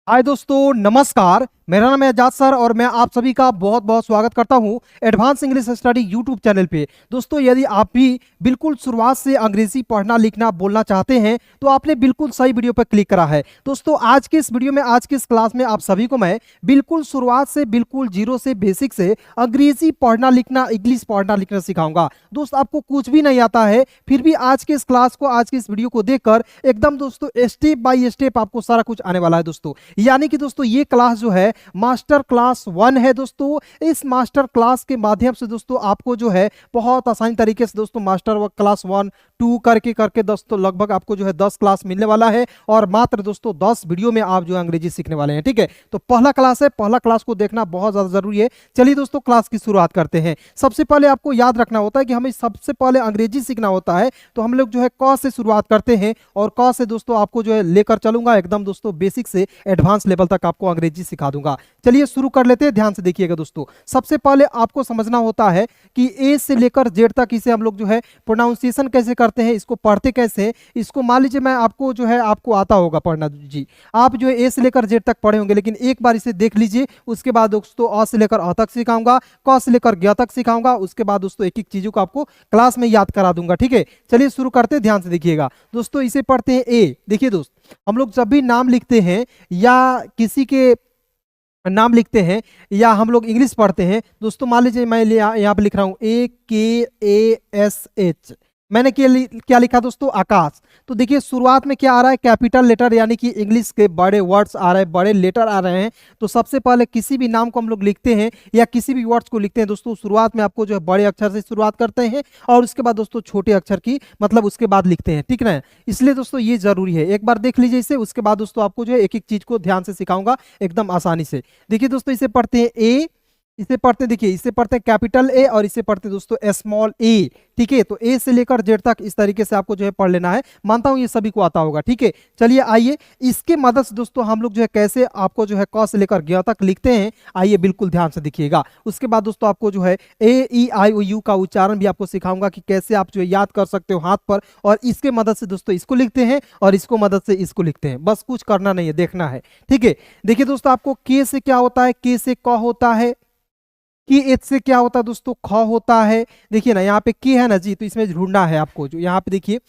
हाय दोस्तों, नमस्कार। मेरा नाम है आजाद सर और मैं आप सभी का बहुत बहुत स्वागत करता हूं advance English study YouTube channel पे। दोस्तों, यदि आप भी बिल्कुल शुरुआत से अंग्रेजी पढ़ना लिखना बोलना चाहते हैं तो आपने बिल्कुल सही वीडियो पर क्लिक करा है। दोस्तों, आज के इस वीडियो में, आज की इस क्लास में आप सभी को मैं बिल्कुल शुरुआत से, बिल्कुल जीरो से, बेसिक से अंग्रेजी पढ़ना लिखना, इंग्लिश पढ़ना लिखना सिखाऊंगा। दोस्त, आपको कुछ भी नहीं आता है फिर भी आज के इस क्लास को, आज की इस वीडियो को देखकर एकदम दोस्तों स्टेप बाय स्टेप आपको सारा कुछ आने वाला है दोस्तों। यानी कि दोस्तों ये क्लास जो है मास्टर क्लास 1 है दोस्तों। इस मास्टर क्लास के माध्यम से दोस्तों आपको जो है बहुत आसानी तरीके से दोस्तों मास्टर क्लास 1 2 करके करके दोस्तों लगभग आपको जो है 10 क्लास मिलने वाला है और मात्र दोस्तों 10 वीडियो में आप जो है अंग्रेजी सीखने वाले हैं। ठीक है, तो पहला क्लास है, पहला क्लास को देखना बहुत ज्यादा जरूरी है। चलिए दोस्तों क्लास की शुरुआत करते हैं। सबसे पहले आपको याद रखना होता है कि हमें सबसे पहले अंग्रेजी सीखना होता है, तो हम लोग जो है क से शुरुआत करते हैं और क से दोस्तों आपको जो है लेकर चलूंगा एकदम दोस्तों बेसिक से एडवांस लेवल तक आपको अंग्रेजी सिखा दूंगा। चलिए शुरू कर लेते हैं, ध्यान से देखिएगा दोस्तों। सबसे पहले आपको समझना होता है कि ए से लेकर जेड तक इसे हम लोग जो है प्रोनाउंसिएशन कैसे करते हैं, इसको पढ़ते कैसे हैं। इसको मान लीजिए मैं आपको जो है आपको आता होगा पढ़ना जी, आप जो है ए से लेकर जेड तक पढ़े होंगे, लेकिन एक बार इसे देख लीजिए। उसके बाद दोस्तों अ से लेकर अ तक सिखाऊंगा, क से लेकर ग तक सिखाऊंगा। उसके बाद दोस्तों एक एक चीजों को आपको क्लास में याद करा दूंगा। ठीक है, चलिए शुरू करते हैं, ध्यान से देखिएगा दोस्तों। इसे पढ़ते हैं ए। देखिए दोस्त, हम लोग जब भी नाम लिखते हैं या किसी के नाम लिखते हैं या हम लोग इंग्लिश पढ़ते हैं दोस्तों, मान लीजिए मैं यहाँ पे लिख रहा हूँ AKASH। मैंने क्या लिखा दोस्तों? आकाश। तो देखिए शुरुआत में क्या आ रहा है? कैपिटल लेटर, यानी कि इंग्लिश के बड़े वर्ड्स आ रहे हैं, बड़े लेटर आ रहे हैं। तो सबसे पहले किसी भी नाम को हम लोग लिखते हैं या किसी भी वर्ड्स को लिखते हैं दोस्तों, शुरुआत में आपको जो है बड़े अक्षर से शुरुआत करते हैं और उसके बाद दोस्तों छोटे अक्षर की मतलब उसके बाद लिखते हैं। ठीक ना? इसलिए दोस्तों ये जरूरी है, एक बार देख लीजिए इसे। उसके बाद दोस्तों आपको जो है एक एक चीज को ध्यान से सिखाऊंगा एकदम आसानी से। देखिए दोस्तों, इसे पढ़ते हैं ए, इसे पढ़ते हैं, देखिए इसे पढ़ते हैं कैपिटल ए और इसे पढ़ते हैं दोस्तों स्मॉल ए। ठीक है, तो ए से लेकर जेड तक इस तरीके से आपको जो है पढ़ लेना है। मानता हूं ये सभी को आता होगा। ठीक है, चलिए आइए इसके मदद से दोस्तों हम लोग जो है कैसे आपको जो है क से लेकर ग तक लिखते हैं, आइए बिल्कुल ध्यान से देखिएगा। उसके बाद दोस्तों आपको जो है AEIOU का उच्चारण भी आपको सिखाऊंगा कि कैसे आप जो है याद कर सकते हो हाथ पर, और इसके मदद से दोस्तों इसको लिखते हैं और इसको मदद से इसको लिखते हैं। बस कुछ करना नहीं है, देखना है। ठीक है, देखिए दोस्तों आपको के से क्या होता है? के से क होता है। की एच से क्या होता है दोस्तों? ख होता है। देखिए ना यहाँ पे की है ना जी, तो इसमें ढूंढना है आपको। जो यहाँ पे देखिए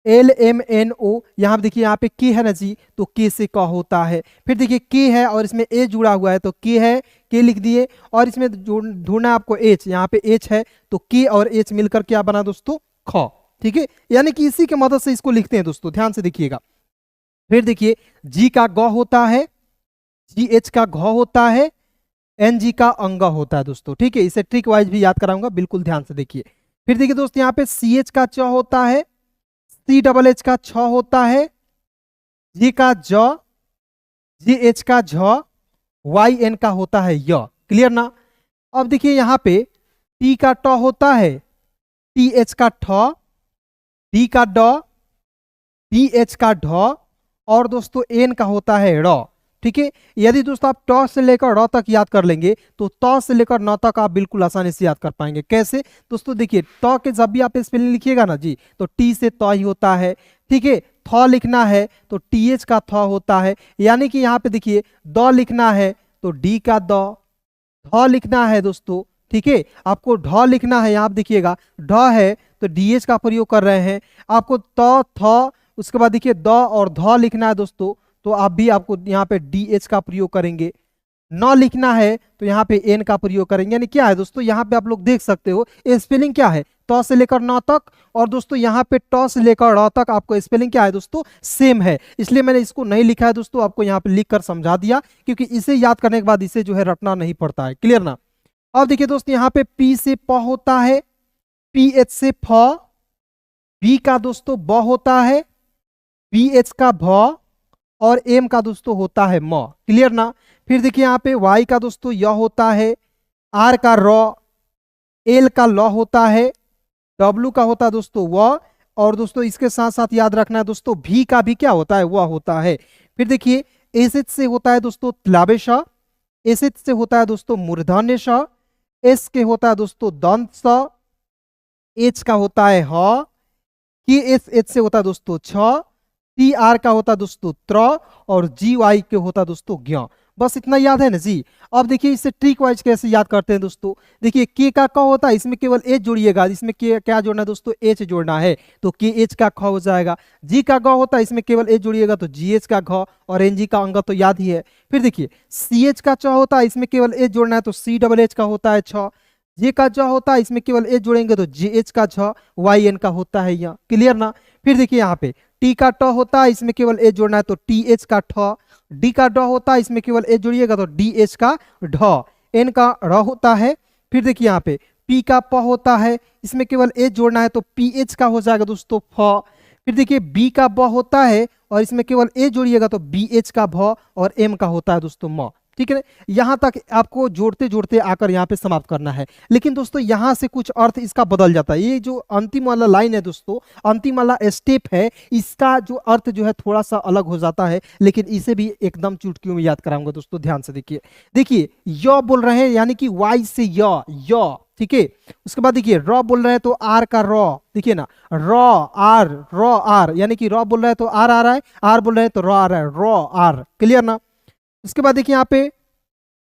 LMNO, यहाँ पे देखिए यहाँ पे की है ना जी, तो के से क होता है। फिर देखिए के है और इसमें ए जुड़ा हुआ है तो के है, के लिख दिए। और इसमें ढूंढना है आपको एच, यहाँ पे एच है तो के और एच मिलकर क्या बना दोस्तों? ख। ठीक है, यानी कि इसी की मदद से इसको लिखते हैं दोस्तों, ध्यान से देखिएगा। फिर देखिए जी का ग होता है, GH का घ होता है, NG का अंग होता है दोस्तों। ठीक है, इसे ट्रिक वाइज भी याद कराऊंगा, बिल्कुल ध्यान से देखिए। फिर देखिए दोस्त, यहाँ पे CH का च होता है, CHH का छ होता है, G का ज, GH का झ, YN का होता है य। क्लियर ना? अब देखिए यहाँ पे T का ट होता है, TH का ठ, D का ड, DH का ढ और दोस्तों N का होता है र। ठीक है, यदि दोस्तों आप ट से लेकर र तक याद कर लेंगे तो त से लेकर न तक आप बिल्कुल आसानी से याद कर पाएंगे। कैसे दोस्तों? देखिए ट के जब भी आप स्पेलिंग लिखिएगा ना जी, तो टी से त ही होता है। ठीक है, थ लिखना है तो TH का थ होता है। यानी कि यहाँ पे देखिए द लिखना है तो डी का द, ढ लिखना है दोस्तों। ठीक है, आपको ढ लिखना है, यहाँ पे देखिएगा ढ है तो DH का प्रयोग कर रहे हैं। आपको त थ उसके बाद देखिए द और ध लिखना है दोस्तों, तो आप भी आपको यहाँ पे DH का प्रयोग करेंगे। न लिखना है तो यहाँ पे N का प्रयोग करेंगे। यानी क्या है दोस्तों, यहाँ पे आप लोग देख सकते हो स्पेलिंग क्या है, त से लेकर न तक, और दोस्तों यहाँ पे ट से लेकर र तक आपको स्पेलिंग क्या है दोस्तों? सेम है। इसलिए मैंने इसको नहीं लिखा है दोस्तों, आपको यहाँ पे लिख कर समझा दिया, क्योंकि इसे याद करने के बाद इसे जो है रटना नहीं पड़ता है। क्लियर ना? अब देखिए दोस्तों यहाँ पे P से प होता है, PH से फ, B का दोस्तों ब होता है, BH का भ और M का दोस्तों होता है म। क्लियर ना? फिर देखिए यहाँ पे Y का दोस्तों य होता है, R का र, L का ल होता है, W का होता है दोस्तों व, और दोस्तों इसके साथ साथ याद रखना है दोस्तों V का भी क्या होता है? वह होता है। फिर देखिए SH से होता है दोस्तों त्लाबेश, SH से होता है दोस्तों मूर्धन्य श, S के होता है दोस्तों दंत स, H का होता है ह, KSH से होता है दोस्तों छ, टी आर का होता है दोस्तों त्र, और जी वाई के होता है दोस्तों ज्ञ। बस इतना याद है ना जी। अब देखिए इससे ट्रिक वाइज कैसे याद करते हैं दोस्तों। देखिए के का क होता है, इसमें केवल एच जोड़िएगा, इसमें के क्या जोड़ना है दोस्तों, एच जोड़ना है, तो के एच का ख हो जाएगा। जी का ग होता है, इसमें केवल एच जोड़िएगा तो जी एच का घ, और एन जी का अंग तो याद ही है। फिर देखिए सी एच का च होता है, इसमें केवल एच जोड़ना है तो सी डबल एच का होता है छ। जे का ज होता है, इसमें केवल एच जोड़ेंगे तो जे एच का छ, वाई एन का होता है यहाँ। क्लियर ना। फिर देखिए यहाँ पे टी का ट होता है, इसमें केवल एच जोड़ना है तो टी एच का ठ। डी का ड होता है, इसमें केवल एच जोड़िएगा तो डी एच का ढ। एन का र होता है। फिर देखिए यहाँ पे पी का प होता है, इसमें केवल एच जोड़ना है तो पी एच का हो जाएगा दोस्तों फ। फिर देखिए बी का ब होता है, और इसमें केवल एच जोड़िएगा तो बी एच का भ, और एम का होता है दोस्तों म। ठीक है, यहां तक आपको जोड़ते जोड़ते आकर यहाँ पे समाप्त करना है। लेकिन दोस्तों यहाँ से कुछ अर्थ इसका बदल जाता है। ये जो अंतिम वाला लाइन है दोस्तों, अंतिम वाला स्टेप है, इसका जो अर्थ जो है थोड़ा सा अलग हो जाता है, लेकिन इसे भी एकदम चुटकियों में याद कराऊंगा दोस्तों, ध्यान से देखिए। देखिए य बोल रहे हैं, यानी कि वाई से य, ठीक है। उसके बाद देखिए र बोल रहे हैं तो आर का र, देखिए ना, र आर, यानी कि र बोल रहे हैं तो आर आ रहा है, आर बोल रहे हैं तो र आ रहा है, र आर। क्लियर ना। उसके बाद देखिए यहाँ पे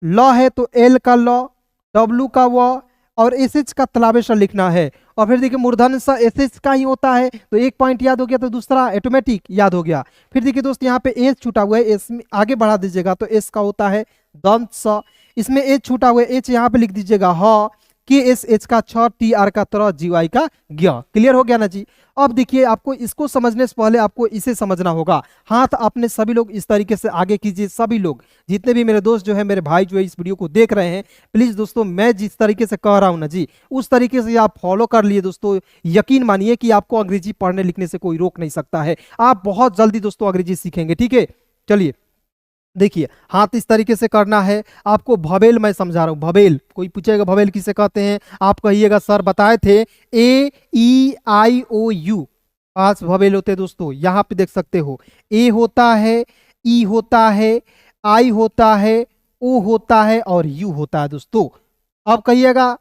ल है तो एल का ल, डब्लू का व, और एस एच का तलाबेशा लिखना है। और फिर देखिए मूर्धन सा एस एच का ही होता है, तो एक पॉइंट याद हो गया, तो दूसरा ऑटोमेटिक याद हो गया। फिर देखिए दोस्त यहाँ पे एस छूटा हुआ है, एस में आगे बढ़ा दीजिएगा तो एस का होता है दंत स। इसमें एच छूटा हुआ है, एच यहाँ पे लिख दीजिएगा ह, के एस एच का छ, टी आर का त्र, जी वाई का ज्ञ। क्लियर हो गया ना जी। अब देखिए आपको इसको समझने से पहले आपको इसे समझना होगा। हाथ अपने सभी लोग इस तरीके से आगे कीजिए, सभी लोग, जितने भी मेरे दोस्त जो है, मेरे भाई जो है इस वीडियो को देख रहे हैं, प्लीज दोस्तों मैं जिस तरीके से कह रहा हूं ना जी, उस तरीके से आप फॉलो कर लिए दोस्तों। यकीन मानिए कि आपको अंग्रेजी पढ़ने लिखने से कोई रोक नहीं सकता है। आप बहुत जल्दी दोस्तों अंग्रेजी सीखेंगे। ठीक है, चलिए देखिए हाथ इस तरीके से करना है। आपको भवेल मैं समझा रहा हूं, भवेल, कोई पूछेगा भवेल किसे कहते हैं, आप कहिएगा सर बताए थे, ए ई आई ओ यू, 5 भवेल होते हैं दोस्तों। यहाँ पे देख सकते हो, ए होता है, ई होता है, आई होता है, ओ होता है, और यू होता है दोस्तों। अब कहिएगा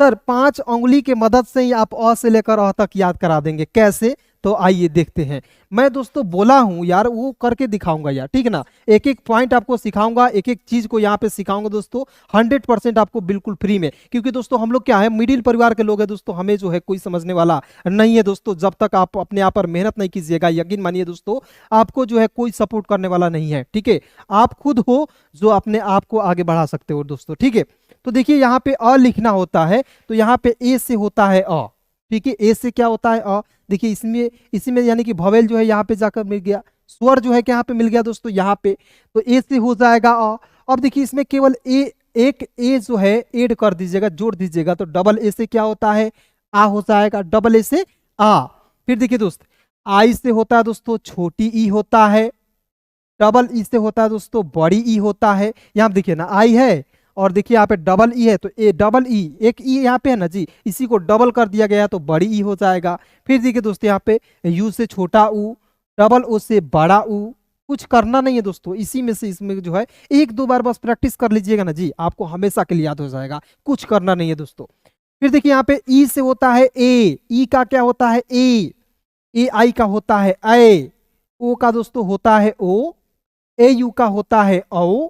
सर 5 उंगली के मदद से ही आप अ से लेकर अ तक याद करा देंगे, कैसे, तो आइए देखते हैं। मैं दोस्तों बोला हूं यार, वो करके दिखाऊंगा यार, ठीक है ना। एक एक पॉइंट आपको सिखाऊंगा, एक एक चीज को यहाँ पे सिखाऊंगा दोस्तों, 100% आपको बिल्कुल फ्री में। क्योंकि दोस्तों हम लोग क्या है, मिडिल परिवार के लोग हैं दोस्तों, हमें जो है कोई समझने वाला नहीं है दोस्तों। जब तक आप अपने आप पर मेहनत नहीं कीजिएगा, यकीन मानिए दोस्तों, आपको जो है कोई सपोर्ट करने वाला नहीं है। ठीक है, आप खुद हो जो अपने आप को आगे बढ़ा सकते हो दोस्तों। ठीक है, तो देखिए यहाँ पे अ लिखना होता है, तो यहाँ पे ए से होता है अ। ठीक है, ए से क्या होता है अ। देखिए इसमें, इसी में यानी कि भवेल जो है यहाँ पे जाकर मिल गया, स्वर जो है यहाँ पे मिल गया दोस्तों यहाँ पे, तो ए से हो जाएगा अ। अब देखिए इसमें केवल ए, एक ए जो है ऐड कर दीजिएगा, जोड़ दीजिएगा, तो डबल ए से क्या होता है, आ हो जाएगा, डबल ए से आ। फिर देखिए दोस्त आई से होता है दोस्तों छोटी ई होता है, डबल ई से होता है दोस्तों बड़ी ई होता है। यहाँ देखिए ना आई है, और देखिए यहाँ पे डबल ई है, तो ए डबल ई, एक ई यहाँ पे है ना जी, इसी को डबल कर दिया गया तो बड़ी ई हो जाएगा। फिर देखिए दोस्तों यहाँ पे यू से छोटा ऊ, डबल ओ से बड़ा ऊ। कुछ करना नहीं है दोस्तों, इसी में से इसमें जो है 1-2 बार बस प्रैक्टिस कर लीजिएगा ना जी, आपको हमेशा के लिए याद हो जाएगा। कुछ करना नहीं है दोस्तों। फिर देखिए यहाँ पे ई से होता है ए, ई का क्या होता है ए आई का होता है ए, ओ का दोस्तों होता है ओ, ए यू का होता है औ,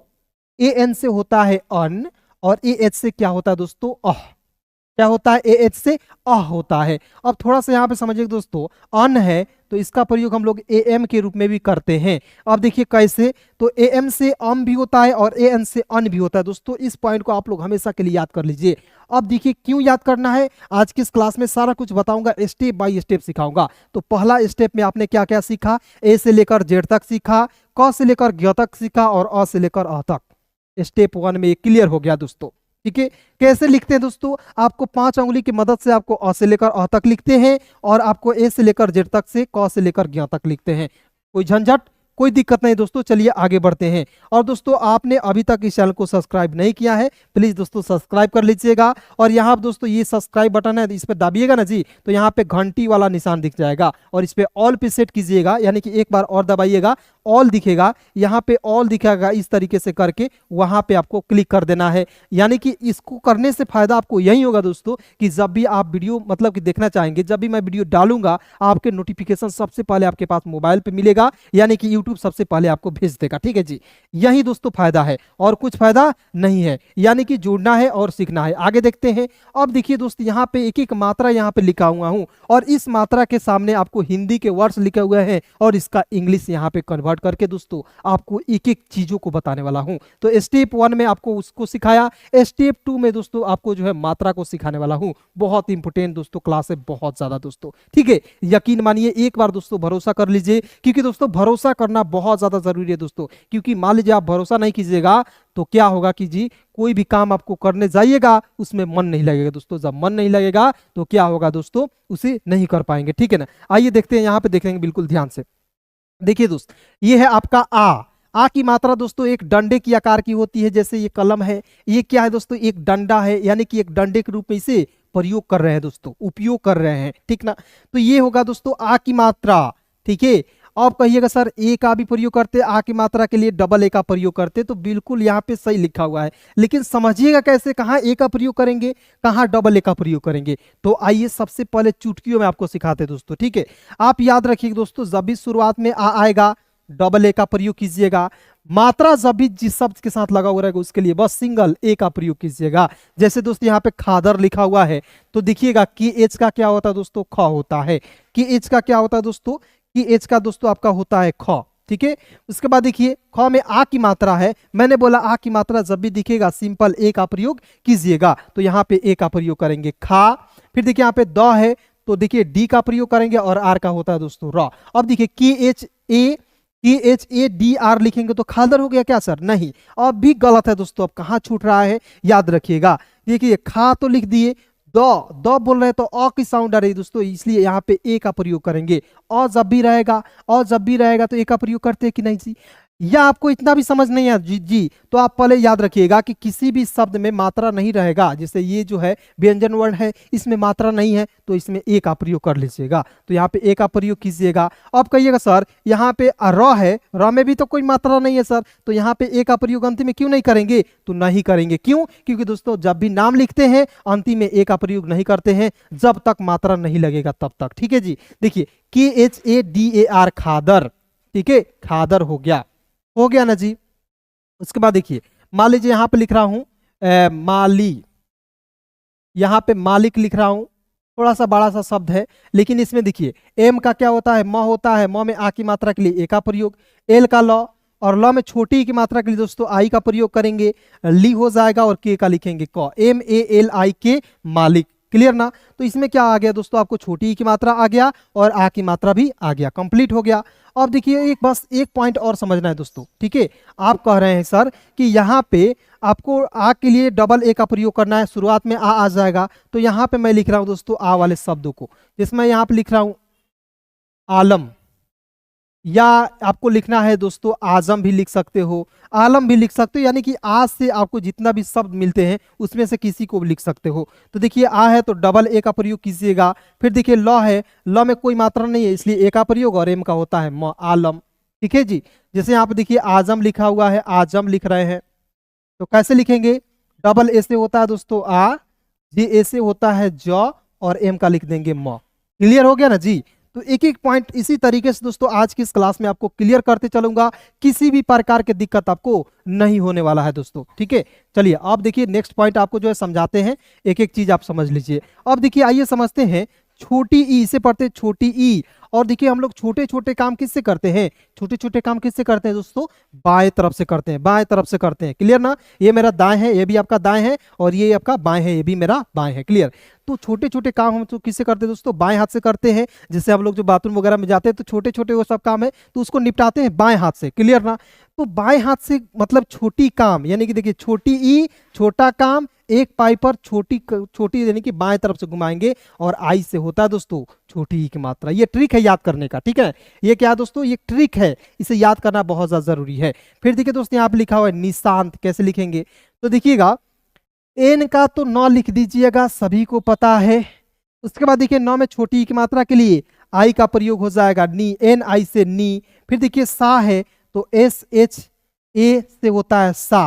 ए एन से होता है अन, और ए एच से क्या होता है दोस्तों अह। क्या होता है, ए एच से अह होता है। अब थोड़ा सा यहाँ पे समझिए दोस्तों, अन है तो इसका प्रयोग हम लोग ए एम के रूप में भी करते हैं। अब देखिए कैसे, तो ए एम से अम भी होता है और ए एन से अन भी होता है दोस्तों। इस पॉइंट को आप लोग हमेशा के लिए याद कर लीजिए। अब देखिए क्यों याद करना है, आज की इस क्लास में सारा कुछ बताऊंगा, स्टेप बाय स्टेप सिखाऊंगा। तो पहला स्टेप में आपने क्या क्या सीखा, ए से लेकर जेड तक सीखा, क से लेकर ज्ञ तक सीखा, और अ से लेकर अ तक। स्टेप 1 में क्लियर हो गया दोस्तों। ठीक है, कैसे लिखते हैं दोस्तों, आपको 5 उंगली की मदद से आपको अ से लेकर अ तक लिखते हैं, और आपको ए से लेकर जेड तक से, क से लेकर ज्ञ तक लिखते हैं। कोई झंझट कोई दिक्कत नहीं दोस्तों, चलिए आगे बढ़ते हैं। और दोस्तों आपने अभी तक इस चैनल को सब्सक्राइब नहीं किया है, प्लीज दोस्तों सब्सक्राइब कर लीजिएगा। और यहाँ दोस्तों ये सब्सक्राइब बटन है, इस पर दाबिएगा ना जी, तो यहाँ पे घंटी वाला निशान दिख जाएगा और इस पे ऑल पे सेट कीजिएगा, यानी कि एक बार और दबाइएगा, ऑल दिखेगा, यहाँ पे ऑल दिखेगा, इस तरीके से करके वहां पे आपको क्लिक कर देना है। यानी कि इसको करने से फायदा आपको यही होगा दोस्तों कि जब भी आप वीडियो मतलब कि देखना चाहेंगे, जब भी मैं वीडियो डालूंगा आपके नोटिफिकेशन सबसे पहले आपके पास मोबाइल पे मिलेगा, यानी कि यूट्यूब सबसे पहले आपको भेज देगा। ठीक है जी, यही दोस्तों फायदा है और कुछ फायदा नहीं है, यानी कि जुड़ना है और सीखना है। आगे देखते हैं। अब देखिए दोस्तों यहाँ पे एक एक मात्रा यहाँ पे लिखा हुआ हूं और इस मात्रा के सामने आपको हिंदी के वर्ड्स लिखे हुए हैं और इसका इंग्लिश यहाँ पे कन्वर्ट करके दोस्तों आपको एक एक चीजों को बताने वाला हूं। तो स्टेप 1 में आपको उसको सिखाया, स्टेप 2 में दोस्तों आपको जो है मात्रा को सिखाने वाला हूं। बहुत इंपोर्टेंट दोस्तों क्लास है, बहुत ज्यादा दोस्तों। ठीक है, यकीन मानिए, एक बार दोस्तों भरोसा कर लीजिए, क्योंकि दोस्तों भरोसा करना बहुत ज्यादा जरूरी है दोस्तों। क्योंकि मान लीजिए आप भरोसा नहीं कीजिएगा तो क्या होगा कि जी कोई भी काम आपको करने जाइएगा उसमें मन नहीं लगेगा दोस्तों। जब मन नहीं लगेगा तो क्या होगा दोस्तों, उसे नहीं कर पाएंगे। ठीक है ना, आइए देखते हैं, यहाँ पे देखेंगे बिल्कुल ध्यान से। देखिए दोस्त, ये है आपका आ की मात्रा दोस्तों एक डंडे की आकार की होती है, जैसे ये कलम है, ये क्या है दोस्तों, एक डंडा है, यानी कि एक डंडे के रूप में इसे प्रयोग कर रहे हैं दोस्तों, उपयोग कर रहे हैं। ठीक ना, तो ये होगा दोस्तों आ की मात्रा। ठीक है, अब कहिएगा सर ए का भी प्रयोग करते, आ की मात्रा के लिए डबल ए का प्रयोग करते, तो बिल्कुल यहाँ पे सही लिखा हुआ है, लेकिन समझिएगा कैसे, कहाँ ए का प्रयोग करेंगे, कहाँ डबल ए का प्रयोग करेंगे। तो आइए सबसे पहले चुटकियों में आपको सिखाते हैं दोस्तों। ठीक है, आप याद रखिए दोस्तों, जब भी शुरुआत में आ आएगा डबल ए का प्रयोग कीजिएगा। मात्रा जब भी जिस शब्द के साथ लगा हुआ रहेगा उसके लिए बस सिंगल ए का प्रयोग कीजिएगा। जैसे दोस्तों यहाँ पे खादर लिखा हुआ है, तो देखिएगा कि एच का क्या होता है दोस्तों, ख होता है। कि एच का क्या होता है दोस्तों, कि एच का दोस्तों आपका होता है ख। ठीक है, उसके बाद देखिए ख में आ की मात्रा है, मैंने बोला आ की मात्रा जब भी दिखेगा सिंपल ए का प्रयोग कीजिएगा, तो यहाँ पे ए का प्रयोग करेंगे खा। फिर देखिए यहाँ पे द है, तो देखिए डी का प्रयोग करेंगे और आर का होता है दोस्तों र। अब देखिए KHADR लिखेंगे तो खादर हो गया क्या सर, नहीं, अब भी गलत है दोस्तों। अब कहाँ छूट रहा है याद रखिएगा, देखिए खा तो लिख दिए, द बोल रहे हैं तो अ की साउंड आ रही है दोस्तों, इसलिए यहाँ पे ए का प्रयोग करेंगे। और जब भी रहेगा तो ए का प्रयोग करते हैं कि नहीं जी, या आपको इतना भी समझ नहीं है जी, तो आप पहले याद रखिएगा कि किसी भी शब्द में मात्रा नहीं रहेगा, जैसे ये जो है व्यंजन वर्ण है इसमें मात्रा नहीं है तो इसमें ए का प्रयोग कर लीजिएगा, तो यहाँ पे ए का प्रयोग कीजिएगा। अब कहिएगा सर यहाँ पे र है, र में भी तो कोई मात्रा नहीं है सर, तो यहाँ पे ए का प्रयोग अंतिम में क्यों नहीं करेंगे, तो नहीं करेंगे। क्यों, क्योंकि दोस्तों जब भी नाम लिखते हैं अंतिम में ए का प्रयोग नहीं करते हैं जब तक मात्रा नहीं लगेगा तब तक। ठीक है जी, देखिए KHADAR खादर। ठीक है, खादर हो गया ना जी। उसके बाद देखिए मान लीजिए यहाँ पे लिख रहा हूं माली, यहाँ पे मालिक लिख रहा हूं, थोड़ा सा बड़ा सा शब्द है, लेकिन इसमें देखिए एम का क्या होता है, म होता है, म में आ की मात्रा के लिए ए का प्रयोग, एल का ल, और ल में छोटी ई की मात्रा के लिए दोस्तों आई का प्रयोग करेंगे, ली हो जाएगा और के का लिखेंगे क, MALIK मालिक। क्लियर ना, तो इसमें क्या आ गया दोस्तों, आपको छोटी ई की मात्रा आ गया और आ की मात्रा भी आ गया, कंप्लीट हो गया। अब देखिए बस एक पॉइंट और समझना है दोस्तों। ठीक है, आप कह रहे हैं सर कि यहाँ पे आपको आ के लिए डबल ए का प्रयोग करना है, शुरुआत में आ जाएगा, तो यहाँ पे मैं लिख रहा हूँ दोस्तों आ वाले शब्दों को, जिसमें यहाँ पे लिख रहा हूँ आलम, या आपको लिखना है दोस्तों आजम भी लिख सकते हो, आलम भी लिख सकते हो, यानी कि आज से आपको जितना भी शब्द मिलते हैं उसमें से किसी को भी लिख सकते हो। तो देखिए आ है तो डबल ए का प्रयोग कीजिएगा। फिर देखिए ल है, ल में कोई मात्रा नहीं है इसलिए ए का प्रयोग, और एम का होता है म, आलम। ठीक है जी, जैसे यहाँ पे देखिए आजम लिखा हुआ है, आजम लिख रहे हैं, तो कैसे लिखेंगे, डबल ए से होता है दोस्तों आ, जे ए से होता है ज, और एम का लिख देंगे म। क्लियर हो गया ना जी। तो एक एक पॉइंट इसी तरीके से दोस्तों आज की इस क्लास में आपको क्लियर करते चलूंगा, किसी भी प्रकार की दिक्कत आपको नहीं होने वाला है दोस्तों। ठीक है, चलिए अब देखिए नेक्स्ट पॉइंट आपको जो है समझाते हैं, एक एक चीज आप समझ लीजिए। अब देखिए आइए समझते हैं, छोटी ई से पढ़ते हैं छोटी ई, और देखिए हम लोग छोटे छोटे काम किससे करते हैं, छोटे छोटे काम किससे करते हैं दोस्तों, बाएं तरफ से करते हैं, बाएं तरफ से करते हैं। क्लियर ना, ये मेरा दाएं है, ये भी आपका दाएं है, और ये आपका बाएं है, ये भी मेरा बाएं है। क्लियर, तो छोटे छोटे काम हम तो किससे करते हैं दोस्तों, बाएं हाथ से करते हैं। जैसे हम लोग जो बाथरूम वगैरह में जाते हैं तो छोटे छोटे वो सब काम है तो उसको निपटाते हैं बाएं हाथ से। क्लियर ना, तो बाएं हाथ से मतलब छोटी काम, यानी कि देखिए छोटी ई छोटा काम, एक पाई पर छोटी छोटी यानी कि बाएं तरफ से घुमाएंगे, और आई से होता है दोस्तों छोटी ई की मात्रा। ये ट्रिक है, है याद करने का, ठीक है। ये क्या है दोस्तों, ये ट्रिक है, इसे याद करना बहुत ज्यादा जरूरी है। फिर देखिए दोस्तों यहाँ पे लिखा हुआ है निशांत, कैसे लिखेंगे, तो देखिएगा एन का तो 9 लिख दीजिएगा, सभी को पता है। उसके बाद देखिए 9 में छोटी ई की मात्रा के लिए आई का प्रयोग हो जाएगा, नी, एन आई से नी। फिर देखिए सा है तो एस एच ए से होता है सा।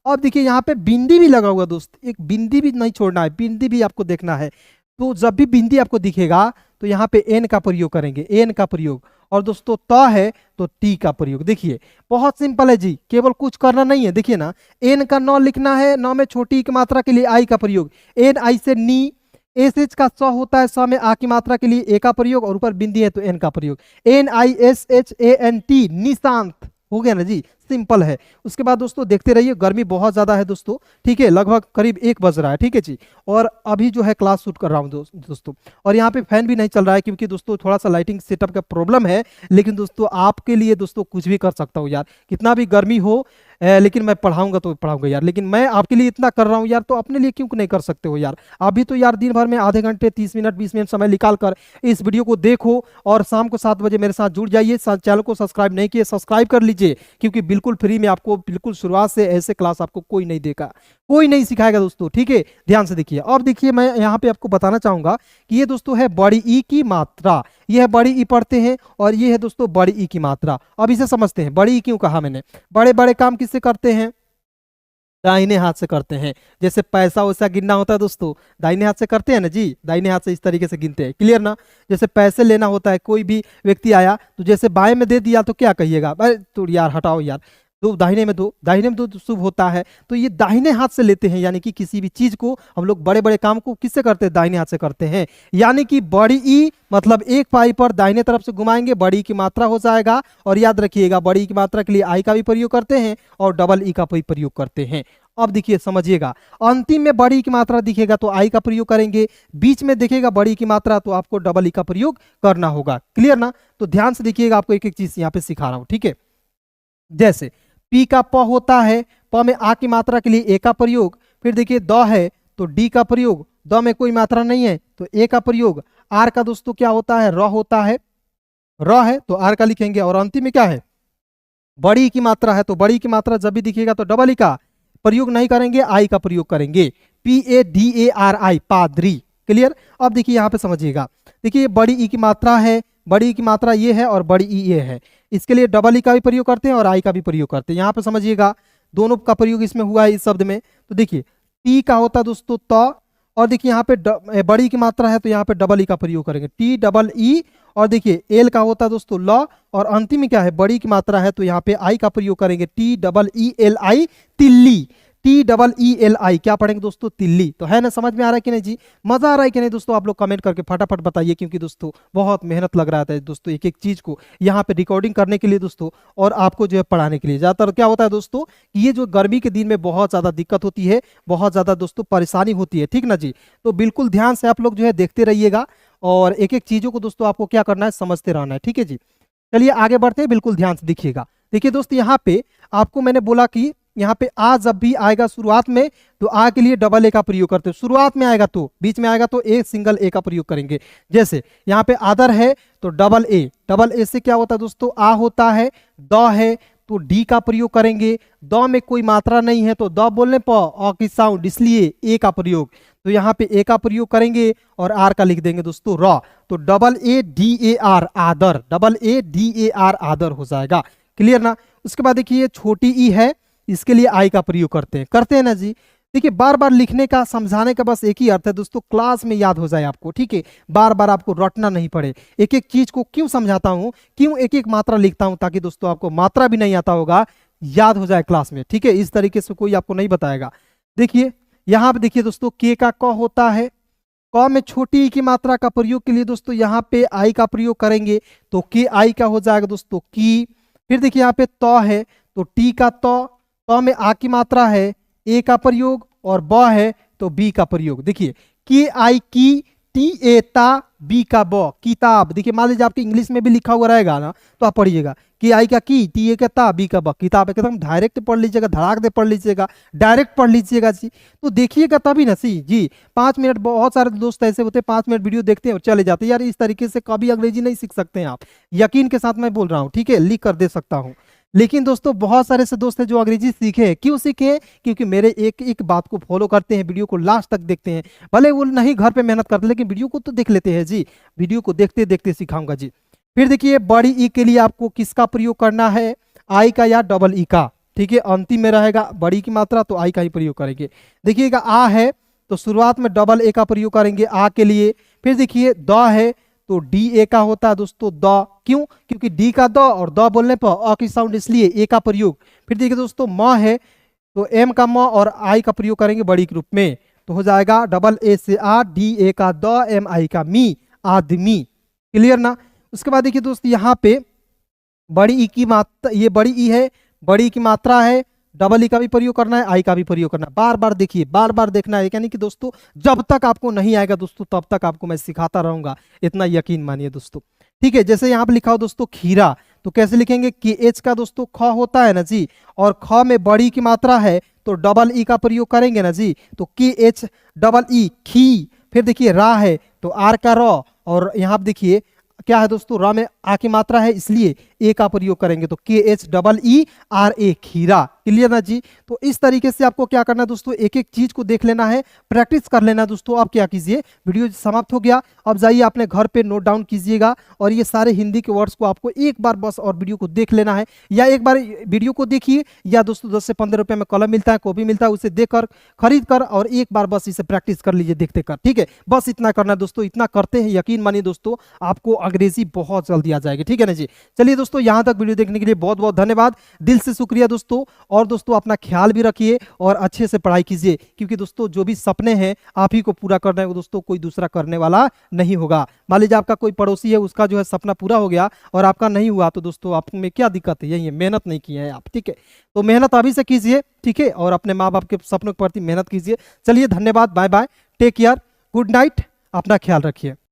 अब देखिए यहाँ पे बिंदी भी लगा हुआ दोस्त, एक बिंदी भी नहीं छोड़ना है, बिंदी भी आपको देखना है। तो जब भी बिंदी आपको दिखेगा तो यहाँ पे एन का प्रयोग करेंगे, एन का प्रयोग। और दोस्तों त है तो टी का प्रयोग। देखिए बहुत सिंपल है जी, केवल कुछ करना नहीं है। देखिए ना, एन का 9 लिखना है, 9 में छोटी ई की मात्रा के लिए आई का प्रयोग, एन आई से नी, एस एच का स होता है, स में आ की मात्रा के लिए ए का प्रयोग, और ऊपर बिंदी है तो एन का प्रयोग, N I S H A N T, Nishant. हो गया ना जी, सिंपल है। उसके बाद दोस्तों देखते रहिए, गर्मी बहुत ज्यादा है दोस्तों, ठीक है, लगभग करीब 1 बज रहा है, ठीक है जी। और अभी जो है क्लास शूट कर रहा हूँ दोस्तों, और यहाँ पे फैन भी नहीं चल रहा है क्योंकि दोस्तों थोड़ा सा लाइटिंग सेटअप का प्रॉब्लम है। लेकिन दोस्तों आपके लिए दोस्तों कुछ भी कर सकता हूँ यार, कितना भी गर्मी हो, लेकिन मैं पढ़ाऊंगा तो पढ़ाऊंगा यार। लेकिन मैं आपके लिए इतना कर रहा हूँ यार, तो अपने लिए क्यों नहीं कर सकते हो यार। आप भी तो यार दिन भर में आधे घंटे 30 मिनट 20 मिनट समय निकाल कर इस वीडियो को देखो, और शाम को 7 बजे मेरे साथ जुड़ जाइए। चैनल को सब्सक्राइब नहीं किए सब्सक्राइब कर लीजिए, क्योंकि बिल्कुल फ्री में आपको, बिल्कुल शुरुआत से ऐसे क्लास आपको कोई नहीं देगा, कोई नहीं सिखाएगा दोस्तों, ठीक है। ध्यान से देखिए। अब देखिए मैं यहाँ पे आपको बताना चाहूंगा कि ये दोस्तों है बड़ी ई की मात्रा, ये है बड़ी ई पढ़ते हैं, और ये है दोस्तों बड़ी ई की मात्रा। अब इसे समझते हैं, बड़ी ई क्यों कहा मैंने। बड़े बड़े काम किससे करते हैं, दाहिने हाथ से करते हैं। जैसे पैसा वैसा गिनना होता है दोस्तों, दाहिने हाथ से करते हैं ना जी, दाहिने हाथ से इस तरीके से गिनते हैं, क्लियर ना। जैसे पैसे लेना होता है, कोई भी व्यक्ति आया तो जैसे बाएं में दे दिया तो क्या कहिएगा, अरे तो यार हटाओ यार, दो दाहिने में दो, दाहिने में दो तो शुभ होता है। तो ये दाहिने हाथ से लेते हैं, यानी कि किसी भी चीज को हम लोग बड़े बड़े काम को किससे करते हैं, दाहिने हाथ से करते हैं। यानी कि बड़ी ई मतलब एक पाई पर दाहिने तरफ से घुमाएंगे, बड़ी ई की मात्रा हो जाएगा। और याद रखिएगा बड़ी ई की मात्रा के लिए आई का भी प्रयोग करते हैं और डबल ई का भी प्रयोग करते हैं। अब देखिए समझिएगा, अंतिम में बड़ी की मात्रा दिखेगा तो आई का प्रयोग करेंगे, बीच में दिखेगा बड़ी की मात्रा तो आपको डबल ई का प्रयोग करना होगा, क्लियर ना। तो ध्यान से देखिएगा, आपको एक एक चीज यहाँ पे सिखा रहा हूं, ठीक है। जैसे पी का प होता है, प में आ की मात्रा के लिए ए का प्रयोग। फिर देखिए द है तो डी का प्रयोग, द में कोई मात्रा नहीं है तो ए का प्रयोग। आर का दोस्तों क्या होता है, र होता है, र है तो आर का लिखेंगे। और अंतिम में क्या है, बड़ी की मात्रा है, तो बड़ी की मात्रा जब भी दिखेगा तो डबल ई का प्रयोग नहीं करेंगे, आई का प्रयोग करेंगे, PADARI, पादरी, क्लियर। अब देखिए यहाँ पे समझिएगा, देखिए बड़ी ई की मात्रा है, बड़ी ई की मात्रा ये है और बड़ी ई ये है, इसके लिए डबल ई का भी प्रयोग करते हैं और आई का भी प्रयोग करते हैं। यहाँ पे समझिएगा दोनों का प्रयोग इसमें हुआ है इस शब्द में। तो देखिए टी का होता है दोस्तों त, और देखिए यहाँ पे बड़ी की मात्रा है तो यहाँ पे डबल ई का प्रयोग करेंगे, TEE। और देखिए एल का होता है दोस्तों ल, और अंतिम में क्या है, बड़ी की मात्रा है तो यहाँ पे आई का प्रयोग करेंगे, TEELI, तिल्ली, TEELI। क्या पढ़ेंगे दोस्तों, तिल्ली। तो है ना, समझ में आ रहा है कि नहीं जी, मजा आ रहा है कि नहीं दोस्तों। आप लोग कमेंट करके फटाफट बताइए, क्योंकि दोस्तों बहुत मेहनत लग रहा था दोस्तों एक एक चीज को यहाँ पे रिकॉर्डिंग करने के लिए दोस्तों, और आपको जो है पढ़ाने के लिए। ज्यादातर क्या होता है दोस्तों कि ये जो गर्मी के दिन में बहुत ज्यादा दिक्कत होती है, बहुत ज्यादा दोस्तों परेशानी होती है, ठीक ना जी। तो बिल्कुल ध्यान से आप लोग जो है देखते रहिएगा, और एक एक चीजों को दोस्तों आपको क्या करना है, समझते रहना है, ठीक है जी। चलिए आगे बढ़ते हैं, बिल्कुल ध्यान से देखिएगा। देखिए दोस्तों यहाँ पे आपको मैंने बोला कि यहाँ पे आ जब भी आएगा शुरुआत में तो आ के लिए डबल ए का प्रयोग करते हैं, शुरुआत में आएगा तो, बीच में आएगा तो ए सिंगल ए का प्रयोग करेंगे। जैसे यहाँ पे आदर है तो डबल ए, डबल ए से क्या होता है दोस्तों, आ होता है, द है तो डी का प्रयोग करेंगे, द में कोई मात्रा नहीं है तो द बोलने पर अ की साउंड, इसलिए ए का प्रयोग। तो यहाँ पे ए का प्रयोग करेंगे और आर का लिख देंगे दोस्तों र, तो DAR आदर, DAR आदर हो जाएगा, क्लियर ना। उसके बाद देखिए छोटी ई है, इसके लिए आई का प्रयोग करते हैं ना जी। देखिए बार बार लिखने का, समझाने का बस एक ही अर्थ है दोस्तों, क्लास में याद हो जाए आपको, ठीक है। बार बार आपको रटना नहीं पड़े। एक एक चीज को क्यों समझाता हूं, क्यों एक एक मात्रा लिखता हूं, ताकि दोस्तों आपको मात्रा भी नहीं आता होगा, याद हो जाए क्लास में, ठीक है। इस तरीके से कोई आपको नहीं बताएगा। देखिए यहाँ पे देखिए दोस्तों के का क होता है, क में छोटी ई की मात्रा का प्रयोग के लिए दोस्तों यहाँ पे आई का प्रयोग करेंगे, तो के आई का हो जाएगा दोस्तों की। फिर देखिए यहाँ पे त है तो टी का त में आ की मात्रा है, ए का प्रयोग, और ब है तो बी का प्रयोग। देखिए के आई की, टी ए ता बी का ब, किताब। देखिए मान लीजिए आपके इंग्लिश में भी लिखा हुआ रहेगा ना, तो आप पढ़िएगा कि आई का की, टी ए का ता, बी का ब, किताब। एकदम डायरेक्ट पढ़ लीजिएगा, धड़ाक दे पढ़ लीजिएगा, डायरेक्ट पढ़ लीजिएगा जी। तो देखिएगा तभी ना जी 5 मिनट। बहुत सारे दोस्त ऐसे होते हैं 5 मिनट वीडियो देखते हैं और चले जाते हैं। यार इस तरीके से कभी अंग्रेजी नहीं सीख सकते हैं आप, यकीन के साथ मैं बोल रहा हूँ, ठीक है, लिख कर दे सकता हूँ। लेकिन दोस्तों बहुत सारे ऐसे दोस्त हैं जो अंग्रेजी सीखे हैं। क्यों सीखे? क्योंकि मेरे एक एक बात को फॉलो करते हैं, वीडियो को लास्ट तक देखते हैं। भले वो नहीं घर पे मेहनत करते, लेकिन वीडियो को तो देख लेते हैं जी। वीडियो को देखते देखते सिखाऊंगा जी। फिर देखिए बड़ी ई के लिए आपको किसका प्रयोग करना है, आई का या डबल ई का, ठीक है। अंतिम में रहेगा बड़ी की मात्रा तो आई का ही प्रयोग करेंगे। देखिएगा आ है तो शुरुआत में डबल ए का प्रयोग करेंगे आ के लिए। फिर देखिए द है तो डी ए का होता है दोस्तों द। क्यों? क्योंकि डी का द और द बोलने पर अ की साउंड, इसलिए ए का प्रयोग। फिर देखिए दोस्तों म है तो एम का म और आई का प्रयोग करेंगे बड़ी के रूप में, तो हो जाएगा डबल ए से आ, डी ए का द, एम आई का मी, आदमी। क्लियर ना? उसके बाद देखिए दोस्त यहाँ पे बड़ी ई की मात्रा, ये बड़ी ई है, बड़ी ई की मात्रा है, डबल ई का भी प्रयोग करना है, आई का भी प्रयोग करना है। बार बार देखिए, बार बार देखना है, यानी कि दोस्तों जब तक आपको नहीं आएगा दोस्तों तब तक आपको मैं सिखाता रहूंगा, इतना यकीन मानिए दोस्तों, ठीक है। जैसे यहाँ पे लिखा हो दोस्तों खीरा, तो कैसे लिखेंगे कि एच का दोस्तों ख होता है ना जी, और ख में बड़ी की मात्रा है तो डबल ई का प्रयोग करेंगे ना जी, तो के एच डबल ई खी। फिर देखिए रा है तो आर का र, और यहाँ पे देखिए क्या है दोस्तों रा में आ की मात्रा है, इसलिए ए का प्रयोग करेंगे तो के H double E R A, खीरा। क्लियर ना जी? तो इस तरीके से आपको क्या करना है दोस्तों, एक एक चीज को देख लेना है, प्रैक्टिस कर लेना दोस्तों। अब क्या कीजिए, वीडियो समाप्त हो गया, अब जाइए अपने घर पे नोट डाउन कीजिएगा, और ये सारे हिंदी के वर्ड्स को आपको एक बार बस और वीडियो को देख लेना है, या एक बार वीडियो को देखिए, या दोस्तों 10 से 15 रुपए में कलम मिलता है, कॉपी मिलता है, उसे देखकर खरीद कर और एक बार बस इसे प्रैक्टिस कर लीजिए देखते कर, ठीक है। बस इतना करना है दोस्तों, इतना करते हैं यकीन मानिए दोस्तों आपको अंग्रेजी बहुत जल्दी आ जाएगी, ठीक है ना जी। चलिए दोस्तों यहाँ तक वीडियो देखने के लिए बहुत बहुत धन्यवाद, दिल से शुक्रिया दोस्तों। और दोस्तों अपना ख्याल भी रखिए और अच्छे से पढ़ाई कीजिए, क्योंकि दोस्तों जो भी सपने हैं आप ही को पूरा करना है, वो दोस्तों कोई दूसरा करने वाला नहीं होगा। मान लीजिए आपका कोई पड़ोसी है, उसका जो है सपना पूरा हो गया और आपका नहीं हुआ, तो दोस्तों आप में क्या दिक्कत है? यही है, मेहनत नहीं किए हैं आप, ठीक है। तो मेहनत अभी से कीजिए, ठीक है, और अपने माँ बाप के सपनों के प्रति मेहनत कीजिए। चलिए धन्यवाद, bye bye, take care, good night, अपना ख्याल रखिए।